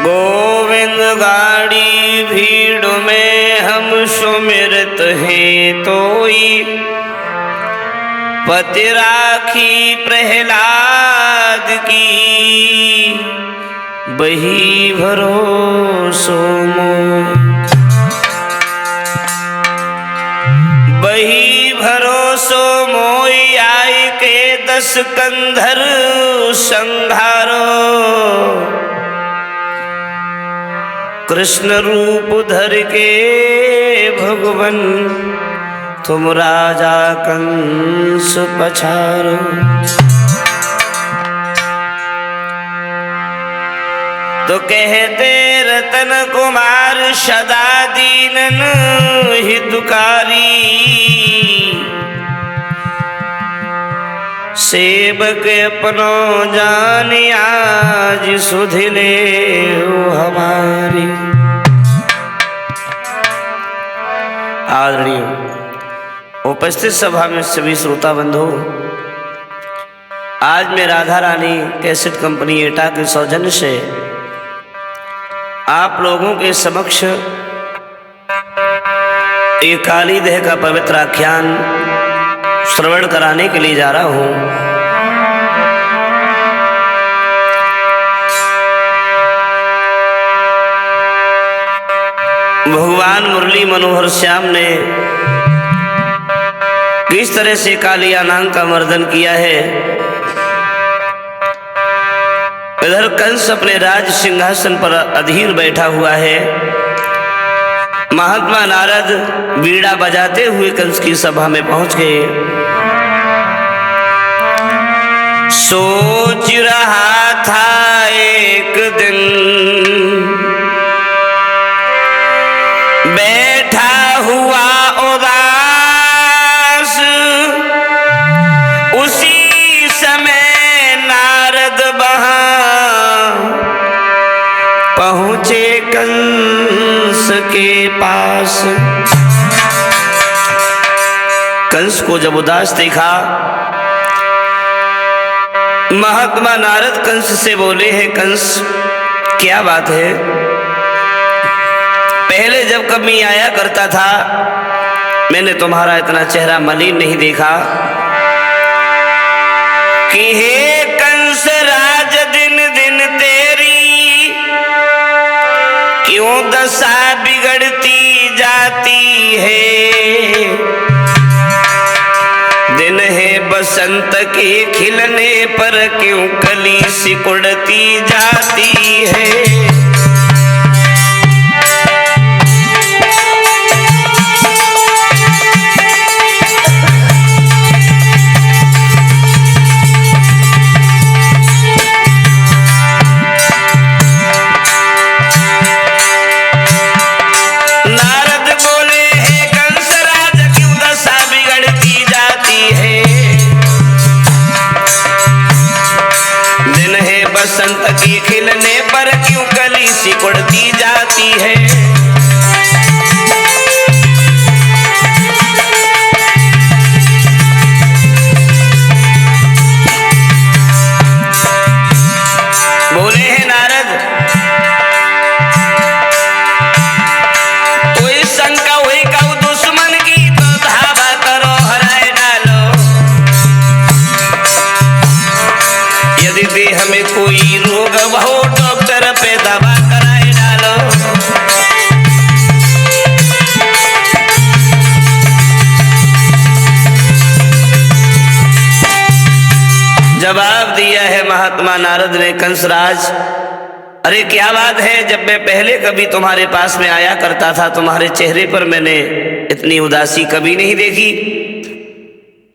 गोविंद गाड़ी भीड़ में हम सुमिरत हैं तोई, पति राखी प्रहलाद की बही भरोसो मोय। बही भरोसो मोय आय के 10 कंधर संघारो, कृष्ण रूप धर के भगवन तुम राजा कंस पछारो। तो कहते रतन कुमार सदा दीनन हितकारी, सेवक अपनो जान आज सुधिले हमारी। आदरणीय उपस्थित सभा में सभी श्रोता बंधु, आज मैं राधा रानी कैसेट कंपनी एटा के सौजन्य से आप लोगों के समक्ष एक काली देह का पवित्र आख्यान श्रवण कराने के लिए जा रहा हूं। भगवान मुरली मनोहर श्याम ने किस तरह से कालिया नाग का मर्दन किया है। इधर कंस अपने राज सिंहासन पर अधीर बैठा हुआ है। महात्मा नारद बीड़ा बजाते हुए कंस की सभा में पहुंच गए। सोच रहा था एक दिन बैठा हुआ उदास, उसी समय नारद वहां पहुंचे कंस के पास। कंस को जब उदास देखा, महात्मा नारद कंस से बोले हैं, कंस क्या बात है? पहले जब कभी आया करता था मैंने तुम्हारा इतना चेहरा मलिन नहीं देखा कि हे कंस राज दिन दिन तेरी क्यों दशा बिगड़ती जाती है। दिन है बसंत के खिलने पर क्यों कली सिकुड़ती जाती है। बसंत की खिलने पर क्यों कली सिकुड़ती जाती है। बोले हैं नारद, कोई शंका हुई कहूं दुश्मन की तो धावा करो हराए डालो। यदि देह में कोई रोग हो डॉक्टर पे दवा कराए डालो। जवाब दिया है महात्मा नारद ने, कंसराज अरे क्या बात है, जब मैं पहले कभी तुम्हारे पास में आया करता था तुम्हारे चेहरे पर मैंने इतनी उदासी कभी नहीं देखी।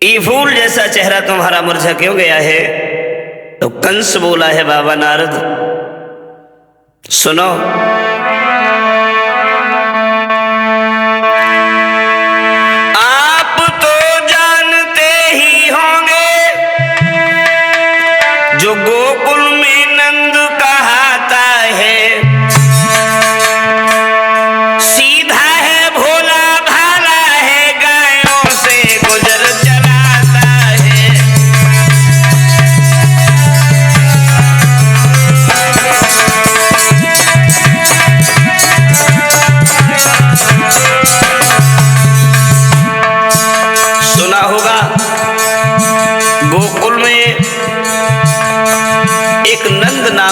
ये फूल जैसा चेहरा तुम्हारा मुरझा क्यों गया है? तो कंस बोला है, बाबा नारद सुनो, आप तो जानते ही होंगे जो गोकुल में नंद कहाता है, सीधा है भोला भाला है गायों से गुजर चलाता है।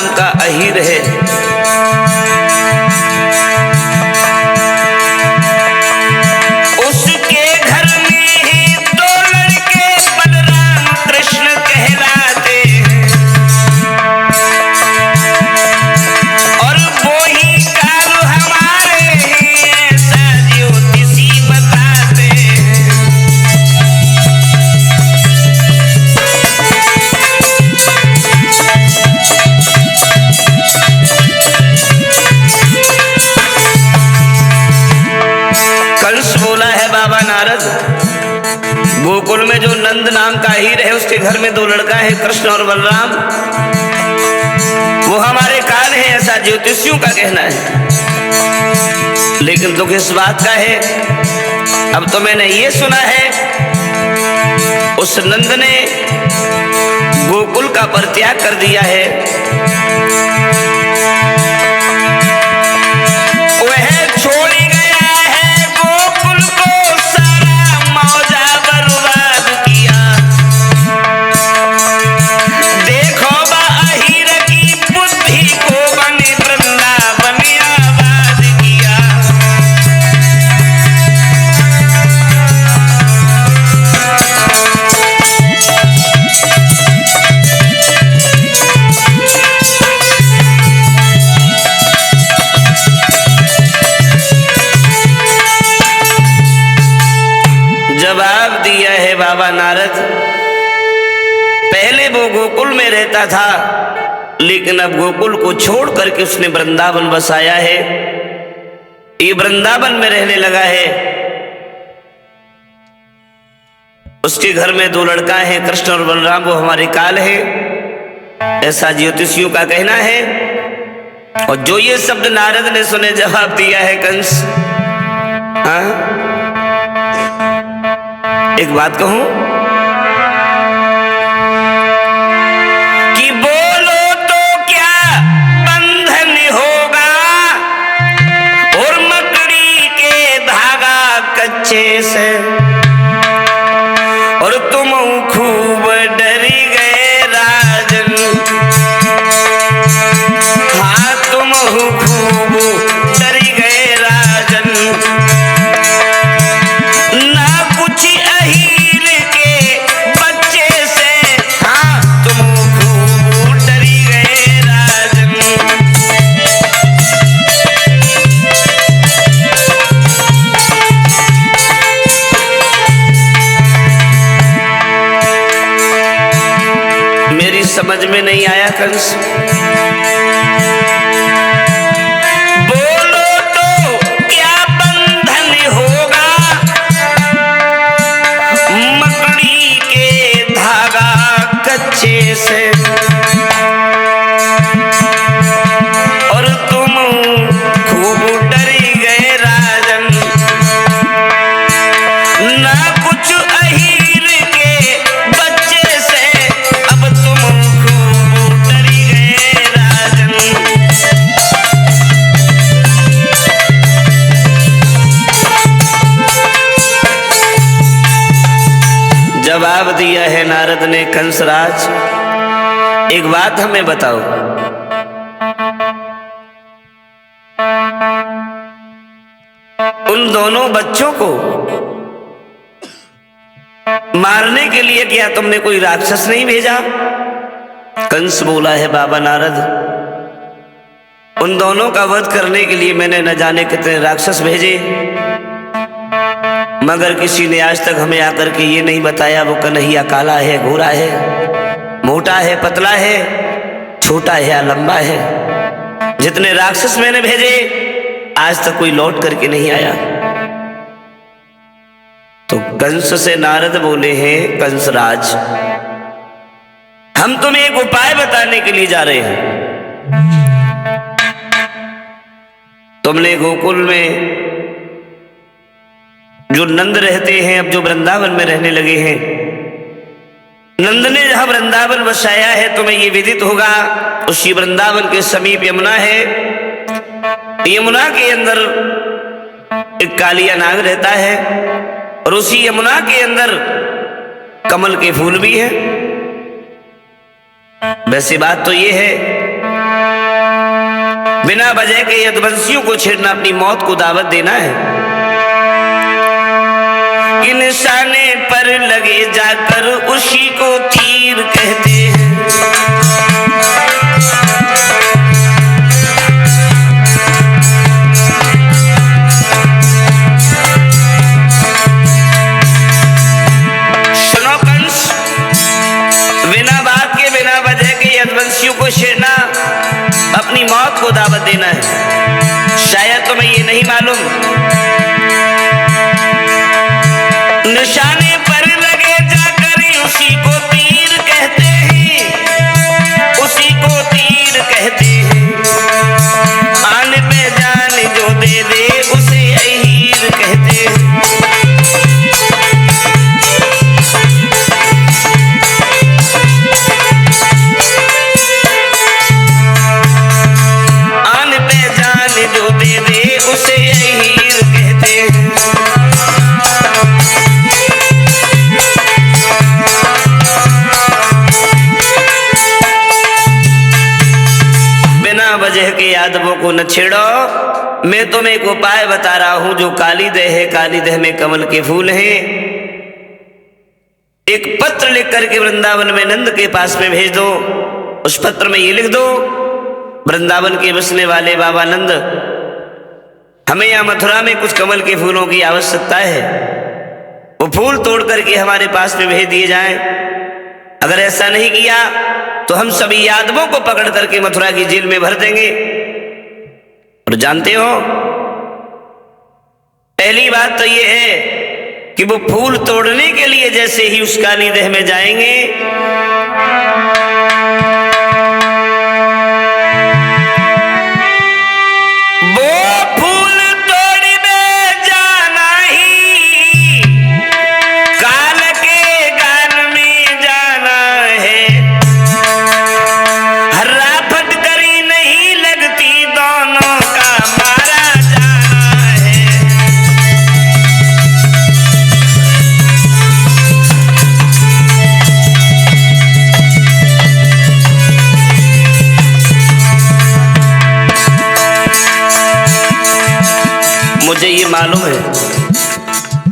नाम का अहीर है। उसके घर में दो लड़के बलराम कृष्ण कहलाते, और वो ही काल हमारे ऐसा ज्योतिषी बताते। कंस बोला है बाबा नारद, गोकुल में जो नंद नाम का हीर है उसके घर में दो लड़का है कृष्ण और बलराम, वो हमारे काल है ऐसा ज्योतिषियों का कहना है। लेकिन दुख इस बात का है, अब तो मैंने ये सुना है उस नंद ने गोकुल का परित्याग कर दिया है। वह छोड़ गया है गोकुल को, सारा मौजा बर्बाद किया। देखो बा अहीर की बुद्धि को, बने वृंदावन आबाद किया। जवाब दिया है बाबा नारद, पहले वो गोकुल में रहता था, लेकिन अब गोकुल को छोड़ करके उसने वृंदावन बसाया है। ये वृंदावन में रहने लगा है। उसके घर में दो लड़का है कृष्ण और बलराम, वो हमारे काल है ऐसा ज्योतिषियों का कहना है। और जो ये शब्द नारद ने सुने, जवाब दिया है कंस, हाँ एक बात कहूं कि बोलो तो क्या बंधन होगा, और मकड़ी के धागा कच्चे से, और तुम खूब डरी गए राजन। हाँ तुम खूब डरी गए राजन, ना कुछ अहीर के बच्चे से, हाँ तुम खूब डरी गए राजन। मेरी समझ में नहीं आया कंस, बोलो तो क्या बंधन होगा, मकड़ी के धागा कच्चे से, और तुम खूब डरी गए राजन। ना कुछ अहीर के बच्चे से, अब तुम खूब डरी गए राजन। जवाब दिया है नारद ने, कंसराज एक बात हमें बताओ, उन दोनों बच्चों को मारने के लिए क्या तुमने कोई राक्षस नहीं भेजा? कंस बोला है बाबा नारद, उन दोनों का वध करने के लिए मैंने न जाने कितने राक्षस भेजे, मगर किसी ने आज तक हमें आकर के ये नहीं बताया वो कन्हैया काला है, गोरा है, मोटा है, पतला है, छोटा है या लंबा है। जितने राक्षस मैंने भेजे आज तक कोई लौट करके नहीं आया। तो कंस से नारद बोले हैं, कंसराज हम तुम्हें एक उपाय बताने के लिए जा रहे हैं। तुमने गोकुल में जो नंद रहते हैं, अब जो वृंदावन में रहने लगे हैं, नंद ने जहां वृंदावन बसाया है तुम्हें ये विदित होगा, उसी वृंदावन के समीप यमुना है। यमुना के अंदर एक कालिया नाग रहता है, और उसी यमुना के अंदर कमल के फूल भी हैं। वैसी बात तो ये है बिना वजह के यदुवंशियों को छेड़ना अपनी मौत को दावत देना है। कि निशाने पर लगे जाकर उसी को तीर कहते हैं। सुनो कंस, बिना बात के बिना वजह के यदुवंशियों को छेड़ना अपनी मौत को दावत देना है। शायद तुम्हें ये नहीं मालूम, निशाने पर लगे जाकर उसी को तीर कहते हैं, उसी को तीर कहते हैं। आन पे जान जो दे दे उसे अहीर कहते हैं। जो दे दे उसे अहीर कहते हैं। बिना वजह के यादवों को न छेड़ो। मैं तुम्हें एक उपाय बता रहा हूं जो काली देह है, काली देह में कमल के फूल हैं। एक पत्र लिख करके वृंदावन में नंद के पास में भेज दो। उस पत्र में ये लिख दो, वृंदावन के बसने वाले बाबा नंद, हमें यहां मथुरा में कुछ कमल के फूलों की आवश्यकता है। वो फूल तोड़ करके हमारे पास में भेज दिए जाएं। अगर ऐसा नहीं किया तो हम सभी यादवों को पकड़ करके मथुरा की जेल में भर देंगे। और जानते हो, पहली बात तो ये है कि वो फूल तोड़ने के लिए जैसे ही उस काली देह में जाएंगे,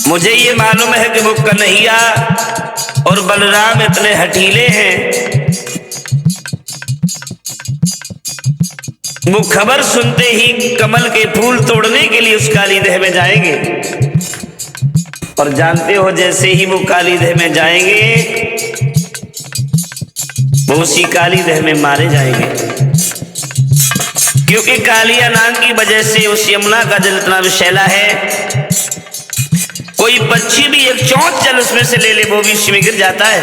मुझे ये मालूम है कि वो कन्हैया और बलराम इतने हठीले हैं, वो खबर सुनते ही कमल के फूल तोड़ने के लिए उस काली देह में जाएंगे। और जानते हो, जैसे ही वो काली देह में जाएंगे वो उसी काली देह में मारे जाएंगे। क्योंकि कालिया नाम की वजह से उस यमुना का जल इतना विषैला है, कोई पक्षी भी एक चोंच जल उसमें से ले ले वो भी उसमें गिर जाता है।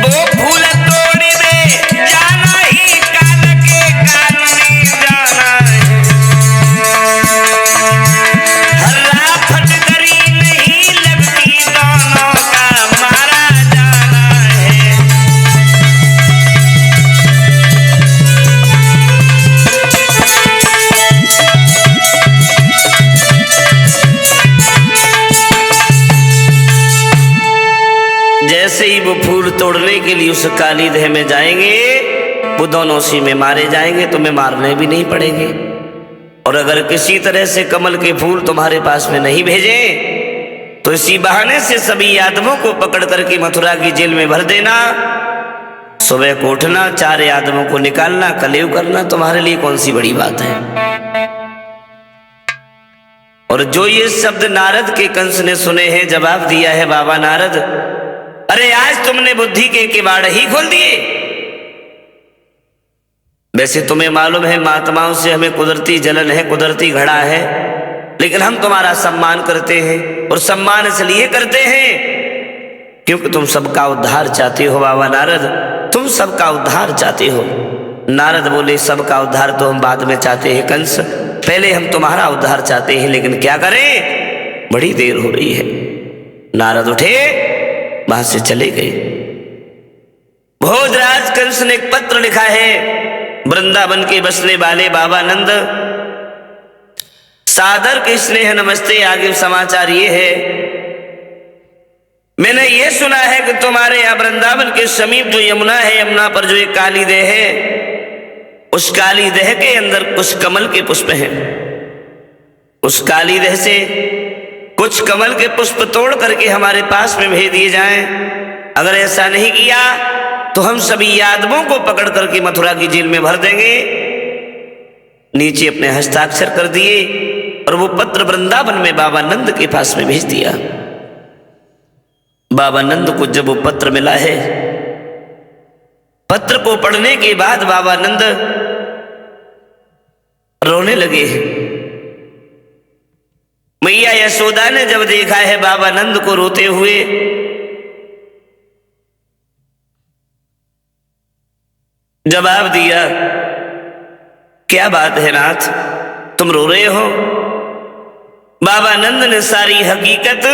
वो फूल तोड़ी में जाना ही काल के काल में जाना है। हल्ला फटकरी नहीं लगती, दोनों का मारा जाना है। जैसे ही वो फूल तोड़ने के लिए उस काली देह में जाएंगे, वो दोनों उसी में मारे जाएंगे, तुम्हें मारने भी नहीं पड़ेंगे। और अगर किसी तरह से कमल के फूल तुम्हारे पास में नहीं भेजे तो इसी बहाने से सभी यादवों को पकड़ करके मथुरा की जेल में भर देना। सुबह को उठना, 4 यादवों को निकालना, कलेव करना, तुम्हारे लिए कौन सी बड़ी बात है। और जो ये शब्द नारद के कंस ने सुने हैं, जवाब दिया है, बाबा नारद, अरे आज तुमने बुद्धि के किवाड़ ही खोल दिए। वैसे तुम्हें मालूम है महात्माओं से हमें कुदरती जलन है, कुदरती घड़ा है, लेकिन हम तुम्हारा सम्मान करते हैं। और सम्मान इसलिए करते हैं क्योंकि तुम सबका उद्धार चाहते हो। बाबा नारद, तुम सबका उद्धार चाहते हो। नारद बोले, सबका उद्धार तो हम बाद में चाहते हैं कंस, पहले हम तुम्हारा उद्धार चाहते हैं, लेकिन क्या करें, बड़ी देर हो रही है। नारद उठे, वहां से चले गए। भोजराज कंस ने एक पत्र लिखा है वृंदावन के बसने वाले बाबा नंद, सादर के स्नेह नमस्ते। आगे समाचार ये है, मैंने ये सुना है कि तुम्हारे यहाँ वृंदावन के समीप जो यमुना है, यमुना पर जो एक काली देह है, उस काली देह के अंदर कुछ कमल के पुष्प हैं। उस काली देह से कुछ कमल के पुष्प तोड़ करके हमारे पास में भेज दिए जाएं। अगर ऐसा नहीं किया तो हम सभी यादवों को पकड़ करके मथुरा की जेल में भर देंगे। नीचे अपने हस्ताक्षर कर दिए और वो पत्र वृंदावन में बाबा नंद के पास में भेज दिया। बाबा नंद को जब वो पत्र मिला है, पत्र को पढ़ने के बाद बाबा नंद रोने लगे। मैया यशोदा ने जब देखा है बाबा नंद को रोते हुए, जवाब दिया, क्या बात है नाथ, तुम रो रहे हो? बाबा नंद ने सारी हकीकत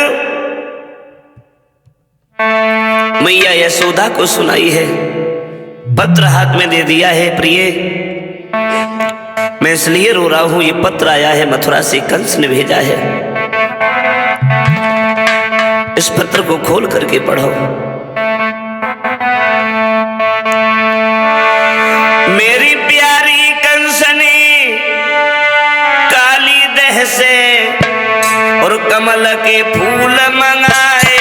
मैया यशोदा को सुनाई है। पत्र हाथ में दे दिया है। प्रिय, मैं इसलिए रो रहा हूं, ये पत्र आया है मथुरा से, कंस ने भेजा है। इस पत्र को खोल करके पढ़ो। मेरी प्यारी कंसनी काली देह से और कमल के फूल मंगाए,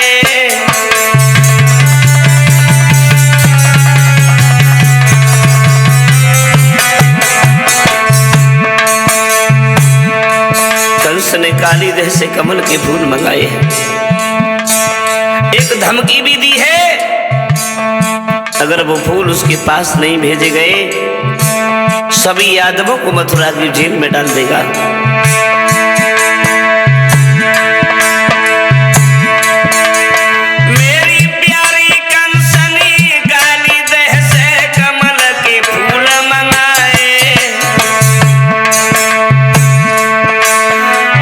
कंस ने काली देह से कमल के फूल मंगाए हैं। एक धमकी भी दी है, अगर वो फूल उसके पास नहीं भेजे गए सभी यादवों को मथुरा की जेल में डाल देगा। मेरी प्यारी कंसनी काली देह से कमल के फूल मंगाए,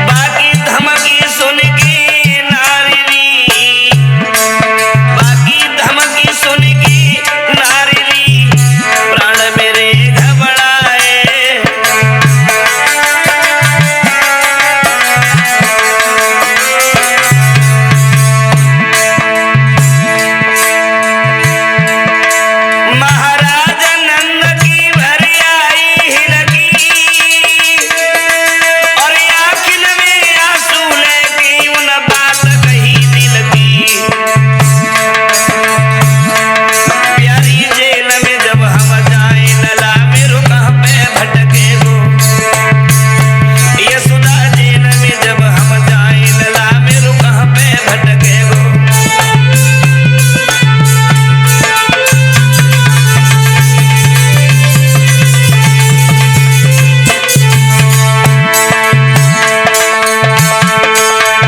बाकी धमकी सुन के नारी, बाकी धमकी सुन के नारी प्राण मेरे घबराए। महाराज नंद की भर आई हिलकी और आखिर में आंसू लेके उन बात कही दिल की। प्यारी जेल में जब हम जाए लला मेरो कहाँ पे भटके गो, यशोदा जेल में जब हम जाए लला मेरो कहाँ पे भटके गो।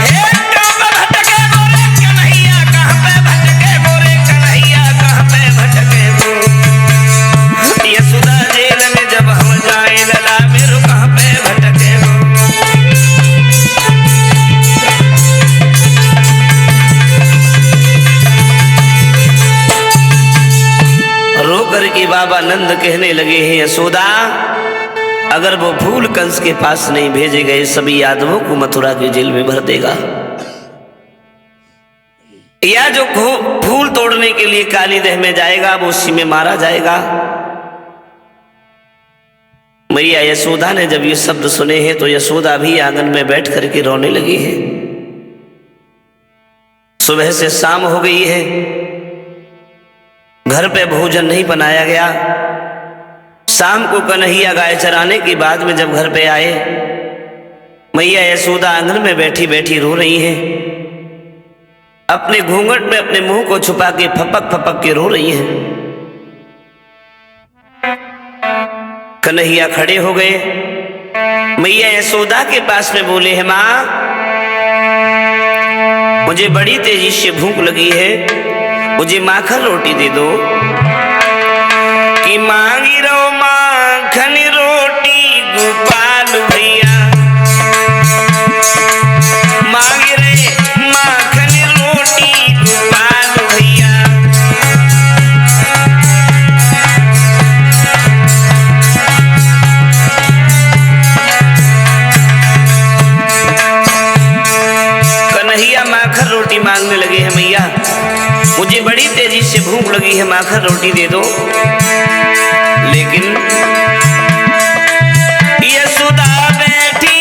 हे कहाँ पे भटके गो रे कन्हैया, कहाँ पे भटके गो रे कन्हैया, कहाँ पे भटके गो। यशोदा जेल में जब हम जाए लला मेरो कहाँ पे भटके गो। रो करके बाबा नंद कहने लगे हैं, यशोदा अगर वो फूल कंस के पास नहीं भेजे गए सभी यादवों को मथुरा की जेल में भर देगा। या जो फूल तोड़ने के लिए काली देह में जाएगा वो उसी में मारा जाएगा। मैया यशोदा ने जब ये शब्द सुने हैं तो यशोदा भी आंगन में बैठ करके रोने लगी है। सुबह से शाम हो गई है, घर पे भोजन नहीं बनाया गया। शाम को कन्हैया गाय चराने के बाद में जब घर पे आए, मैया यशोदा आंगन में बैठी बैठी रो रही है। अपने घूंघट में अपने मुंह को छुपा के फपक फपक के रो रही है। कन्हैया खड़े हो गए, मैया यशोदा के पास में बोले हैं, माँ मुझे बड़ी तेजी से भूख लगी है, मुझे माखन रोटी दे दो। कि मांगी रो माखन रोटी गोपाल भैया, मांगी रे माखन रोटी गोपाल भैया। कन्हैया माखन रोटी मांगने लगे हैं। मैया भूख लगी है, माखन रोटी दे दो। लेकिन यशोदा बैठी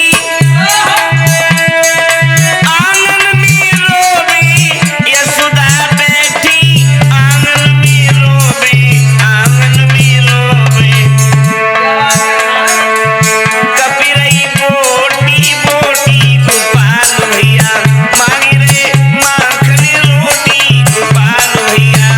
आंगन में रोवे, यशोदा बैठी आंगन में रोवे, आंगन में रोवे। कपी रही बोटी बोटी गोपाल भैया, मांगी रे माखन रोटी गोपाल भैया।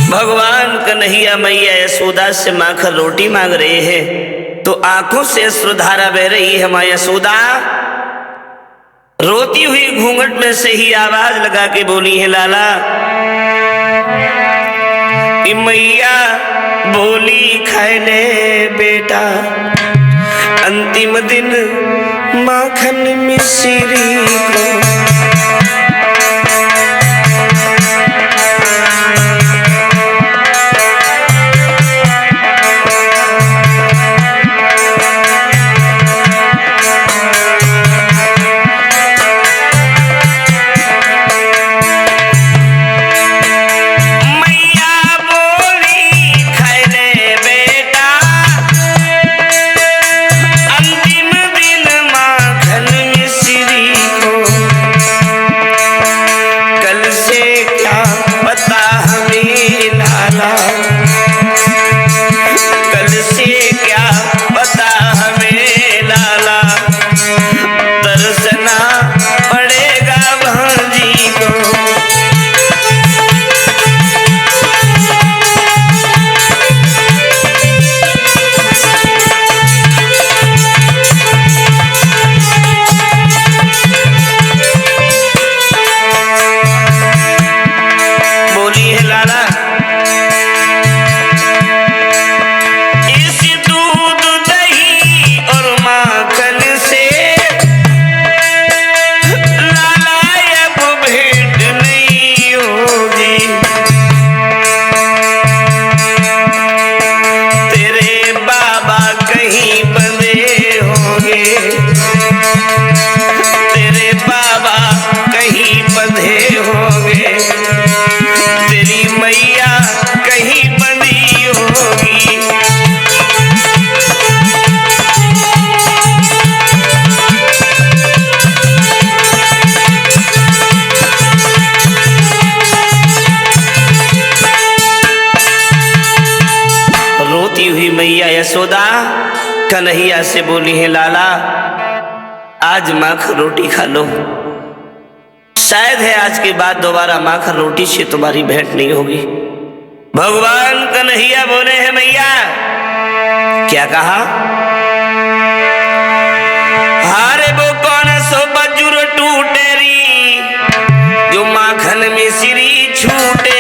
भगवान कन्हैया मैया यशोदा से माखन रोटी मांग रहे हैं तो आंखों से अश्रुधारा बह रही है। माँ यशोदा रोती हुई घूंघट में से ही आवाज लगा के बोली है, लाला। कि मैया बोली खाए ले बेटा, अंतिम दिन माखन मिश्री को। मैया यशोदा कन्हैया से बोली है, लाला आज माखन रोटी खा लो। शायद है आज के बाद दोबारा माखन रोटी से तुम्हारी भेंट नहीं होगी। भगवान कन्हैया बोले हैं, मैया क्या कहा? हारे वो कौन सो बजुर टूटेरी, जो माखन में सिरी छूटे।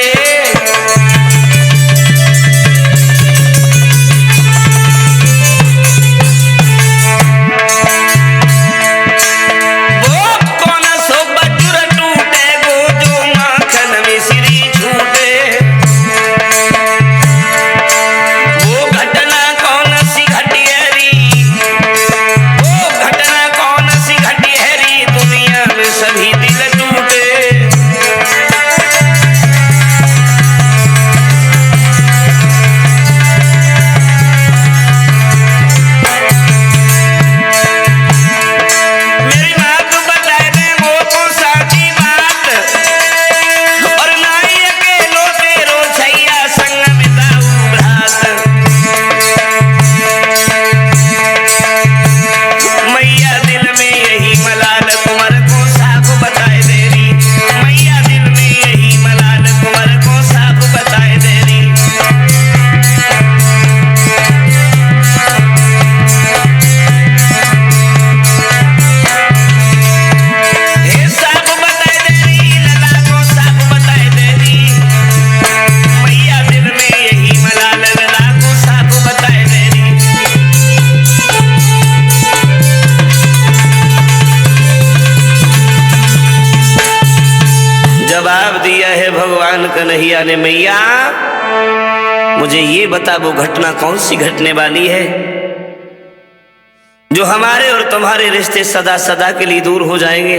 जवाब दिया है भगवान कन्हैया ने, मैया मुझे ये बता वो घटना कौन सी घटने वाली है? जो हमारे और तुम्हारे रिश्ते सदा सदा के लिए दूर हो जाएंगे।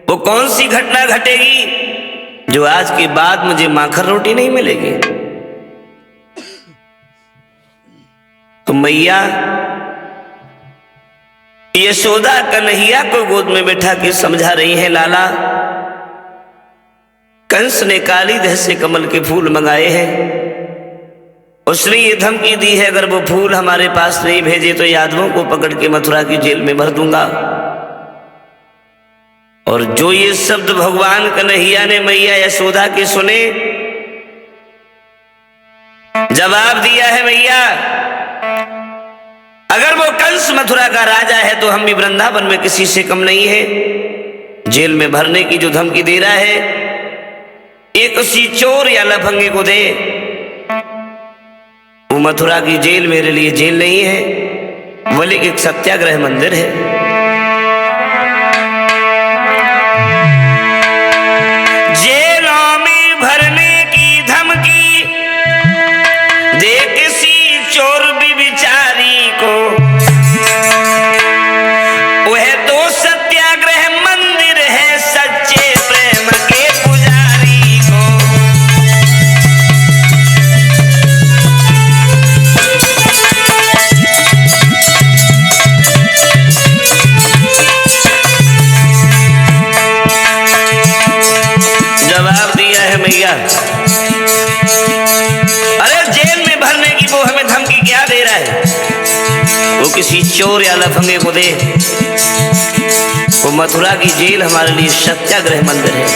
वो कौन सी घटना घटेगी जो आज के बाद मुझे माखन रोटी नहीं मिलेगी? तो मैया यशोदा कन्हैया को गोद में बैठा के समझा रही है, लाला कंस ने काली देह से कमल के फूल मंगाए हैं। उसने ये धमकी दी है, अगर वो फूल हमारे पास नहीं भेजे तो यादवों को पकड़ के मथुरा की जेल में भर दूंगा। और जो ये शब्द भगवान कन्हैया ने मैया यशोदा के सुने, जवाब दिया है, मैया अगर वो कंस मथुरा का राजा है तो हम भी वृंदावन में किसी से कम नहीं है। जेल में भरने की जो धमकी दे रहा है, एक उसी चोर या लफंगे को दे। वो मथुरा की जेल मेरे लिए जेल नहीं है, बल्कि एक सत्याग्रह मंदिर है। जेलों में भरने की धमकी दे किसी चोर भी बिचारी को, वह तो सत्याग्रह मंदिर है सच्चे प्रेम के पुजारी को। जवाब दिया है मैया, अरे जेल में भरने की वो हमें धमकी क्या दे रहा है? वो किसी चोर या लफंगे को दे। वो मथुरा की जेल हमारे लिए सत्याग्रह मंदिर है।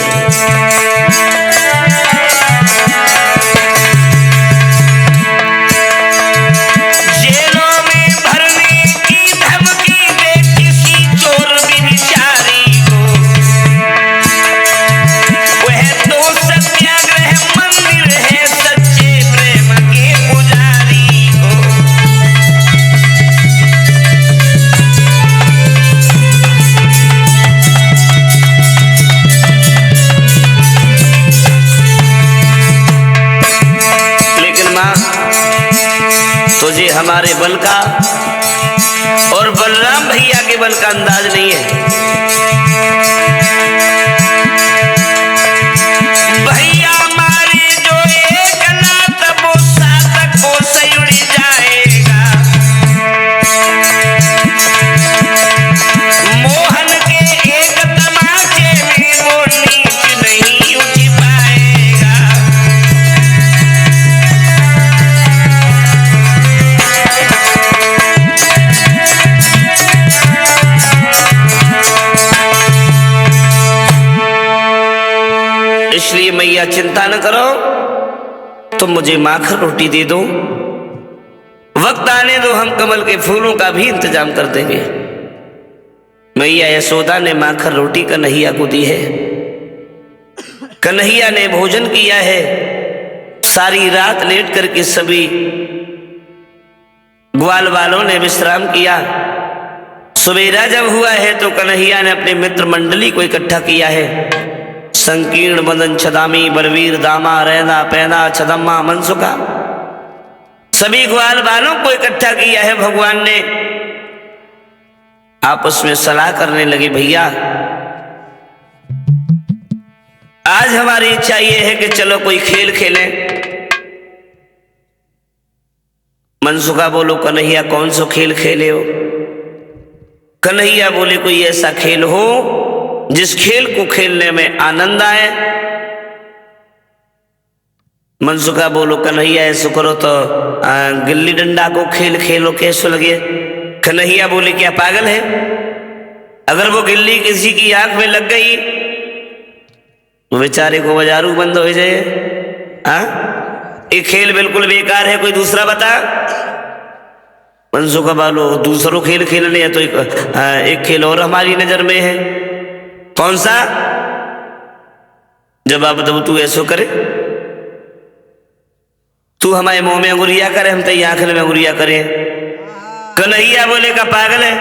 तुझे हमारे बल का और बलराम भैया के बल का अंदाज नहीं है। भैया मारे जो एक लात वो सातक को सही उड़ जाएगा। मोहन के एक तमाचे में वो नीच नहीं उठ पाएगा। इसलिए मैया चिंता न करो, तुम मुझे माखन रोटी दे दो, वक्त आने दो, हम कमल के फूलों का भी इंतजाम कर देंगे। मैया यशोदा ने माखन रोटी कन्हैया को दी है। कन्हैया ने भोजन किया है, सारी रात लेट करके सभी ग्वाल वालों ने विश्राम किया। सवेरा जब हुआ है तो कन्हैया ने अपने मित्र मंडली को इकट्ठा किया है। संकीर्ण मदन छदामी बलवीर दामा रैना पैना छदम्मा मनसुखा, सभी ग्वाल वालों को इकट्ठा किया है। भगवान ने आपस में सलाह करने लगे, भैया आज हमारी इच्छा यह है कि चलो कोई खेल खेलें। मनसुखा बोलो, कन्हैया कौन सा खेल खेले हो? कन्हैया बोले, कोई ऐसा खेल हो जिस खेल को खेलने में आनंद आए। मनसुखा बोलो, कन्हैया ऐसा करो तो गिल्ली डंडा को खेल खेलो, कैसे लगे? कन्हैया बोले, क्या पागल है? अगर वो गिल्ली किसी की आंख में लग गई तो बेचारे को बाजारू बंद हो जाए। ये खेल बिल्कुल बेकार है, कोई दूसरा बता। मनसुखा बोलो, दूसरों खेल खेलने है तो एक खेल और हमारी नजर में है। कौन सा? जवाब दो, तू ऐसो करे, तू हमारे मुंह में अंगुरिया करे, हम तेरी आंख में अंगुरिया करे। कन्हैया बोले, का पागल है?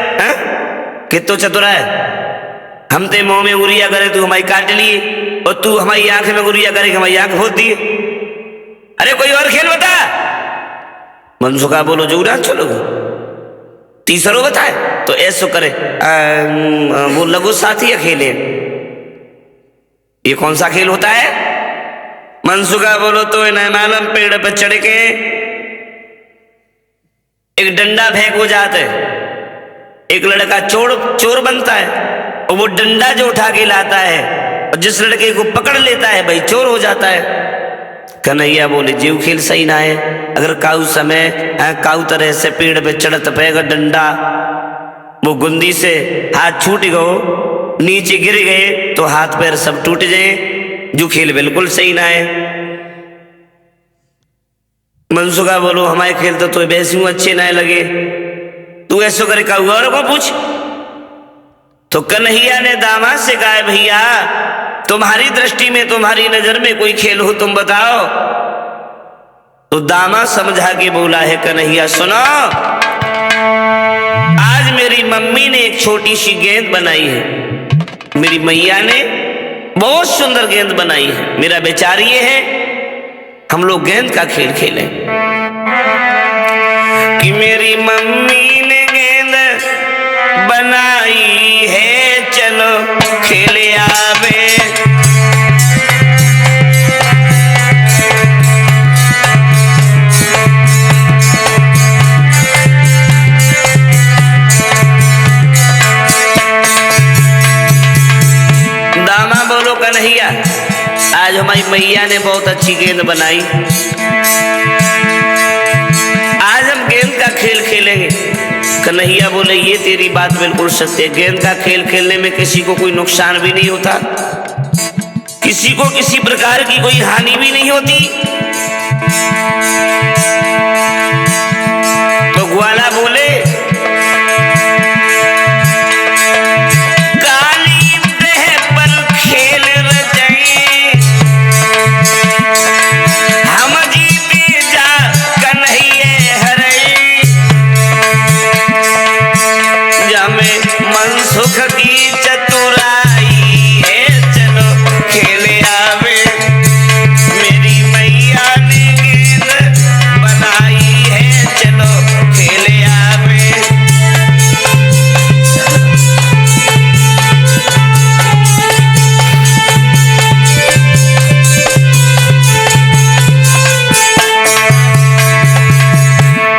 कितो चतुरा है? हम ते मुंह में अंगुरिया करे, तू हमारी काट लिए, और तू हमारी आंख में अंगुरिया करे, हमारी आंख फोड़ दी। अरे कोई और खेल बता। मनसुखा बोलो, जोरा चलो। तीसरो बताए तो ऐसो करे वो लघु साथी खेले। ये कौन सा खेल होता है? मनसुखा बोलो तो नैमानम पेड़ पर चढ़ के एक डंडा फेंक हो जाता है, एक लड़का चोर बनता है और वो डंडा जो उठा के लाता है और जिस लड़के को पकड़ लेता है भाई चोर हो जाता है। कन्हैया बोले जीव खेल सही ना है, अगर काऊ समय काऊ तरह से पेड़ पे चढ़त पेगा डंडा, वो गुंदी से हाथ छूट गो नीचे गिर गए तो हाथ पैर सब टूट जाए, जो खेल बिल्कुल सही ना है। मनसुखा बोलो हमारे खेल तो वैसे ही अच्छे ना लगे, तू ऐसो करे काऊ और को पूछ। तो कन्हैया ने दामाद से कहा भैया तुम्हारी दृष्टि में तुम्हारी नजर में कोई खेल हो तुम बताओ। तो दामाद समझा के बोला है कन्हैया सुनो, आज मेरी मम्मी ने एक छोटी सी गेंद बनाई है, मेरी मैया ने बहुत सुंदर गेंद बनाई है, मेरा विचार ये है हम लोग गेंद का खेल खेलें। कि मेरी मम्मी ने गेंद बनाई है चलो खेले आवे। दामा बोलो कन्हैया आज हमारी मैया ने बहुत अच्छी गेंद बनाई, आज हम गेंद का खेल खेलेंगे। कन्हैया बोले ये तेरी बात बिल्कुल सत्य है, गेंद का खेल खेलने में किसी को कोई नुकसान भी नहीं होता, किसी को किसी प्रकार की कोई हानि भी नहीं होती। तो ग्वाला बोले काली देह पर खेल रचाए हम जीते जा कन्हैया हरे, जमे मनसुख की चतुराई है चलो खेले आवे। मेरी मैया ने गेंद बनाई है चलो खेले आवे।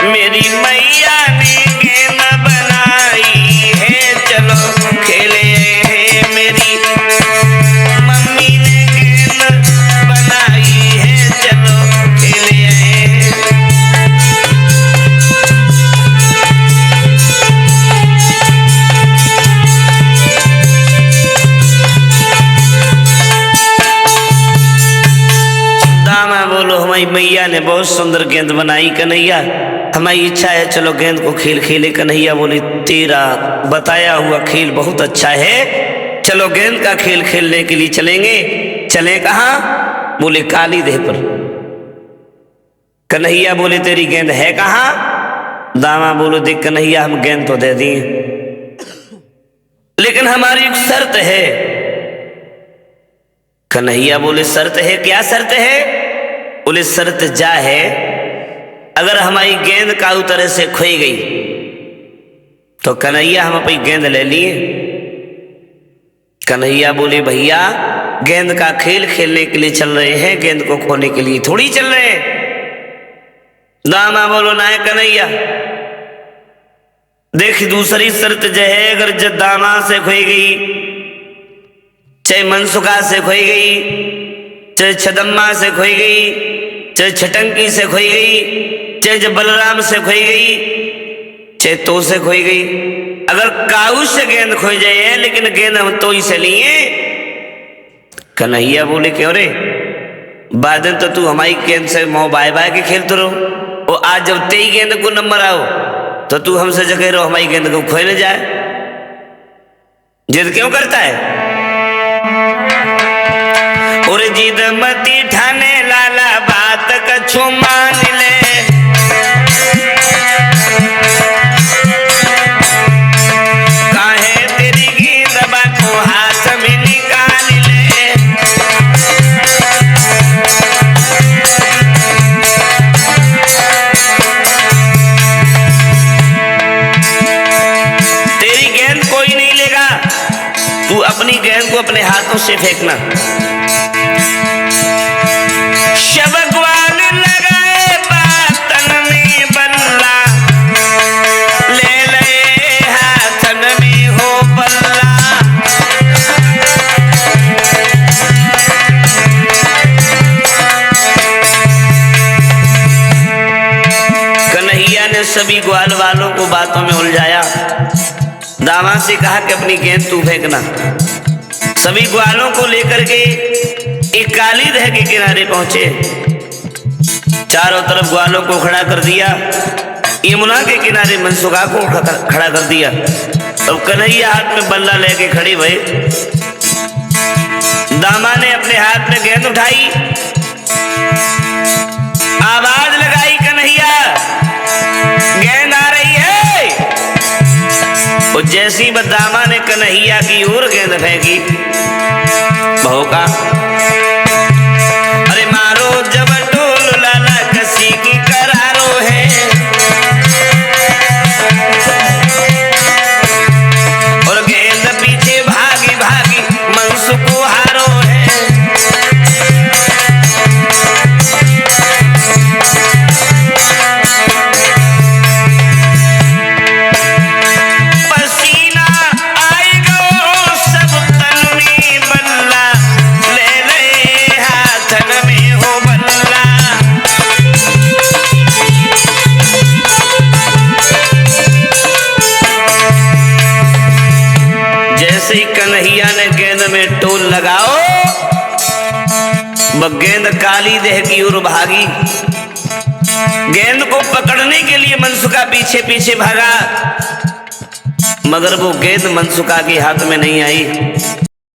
मेरी मैया ने गेंद बनाई है चलो खेले है, मेरी मम्मी ने गेंद बनाई है चलो खेले है। दामा बोलो हमारी मैया ने बहुत सुंदर गेंद बनाई कन्हैया, हमारी इच्छा है चलो गेंद को खेल खेले। कन्हैया बोले तेरा बताया हुआ खेल बहुत अच्छा है, चलो गेंद का खेल खेलने के लिए चलेंगे। चले कहाँ? बोले काली देह पर। कन्हैया बोले तेरी गेंद है कहाँ? दामा बोलो देख कन्हैया हम गेंद तो दे दिए लेकिन हमारी एक शर्त है। कन्हैया बोले शर्त है? क्या शर्त है? बोले शर्त जा है अगर हमारी गेंद काऊ तरह से खोई गई तो कन्हैया हम अपनी गेंद ले लिए। कन्हैया बोले भैया गेंद का खेल खेलने के लिए चल रहे हैं, गेंद को खोने के लिए थोड़ी चल रहे हैं। दामा बोलो ना है कन्हैया देख दूसरी शर्त जो है अगर जब दामा से खोई गई, चाहे मनसुखा से खोई गई, चाहे छदम्मा से खोई गई, चाहे छटंकी से खोई गई, चाहे जब बलराम से खोई गई, चाहे तो से खोई गई, अगर काऊ से गेंद खोई जाए लेकिन गेंद हम तो ही से लिए। कन्हैया बोले क्यों रे बादन तो तू हमारी गेंद से मोह बाय बाय के खेलते रहो, और आज जब तेई गेंद को नंबर आओ तो तू हमसे जगह रहो हमारी गेंद को खोए न जाए, जिद क्यों करता है? और जिद मती ठाने लाला बात कछु मान ले, काहे तेरी गेंद को हाथ में निकाल ले। गेंद को अपने हाथों से फेंकना। शब ग्वाल लगाए बातन में बल्ला, ले ले हाथन में हो बल्ला। कन्हैया ने सभी ग्वाल वालों को बातों में उलझाया। दामा से कहा कि अपनी गेंद तू फेंकना। सभी ग्वालों को लेकर के एक काली दह के किनारे पहुंचे। चारों तरफ ग्वालों को खड़ा कर दिया। यमुना के किनारे मनसुखा को खड़ा कर दिया। अब कन्हैया हाथ में बल्ला लेके खड़ी भई। दामा ने अपने हाथ में गेंद उठाई, आवाज लगाई, कन्हैया गेंद आ रही है। और जैसी दामा ने कन्हैया की ओर गेंद फेंकी, भौंका, अरे मारो जब टोल लाला कसी की करारो है। और गेंद पीछे भागी भागी मनसुख को हारो है। जैसे ही कन्हैया ने गेंद में टोल लगाओ, वह गेंद काली देह की ओर भागी। गेंद को पकड़ने के लिए मनसुखा पीछे पीछे भागा, मगर वो गेंद मनसुखा के हाथ में नहीं आई।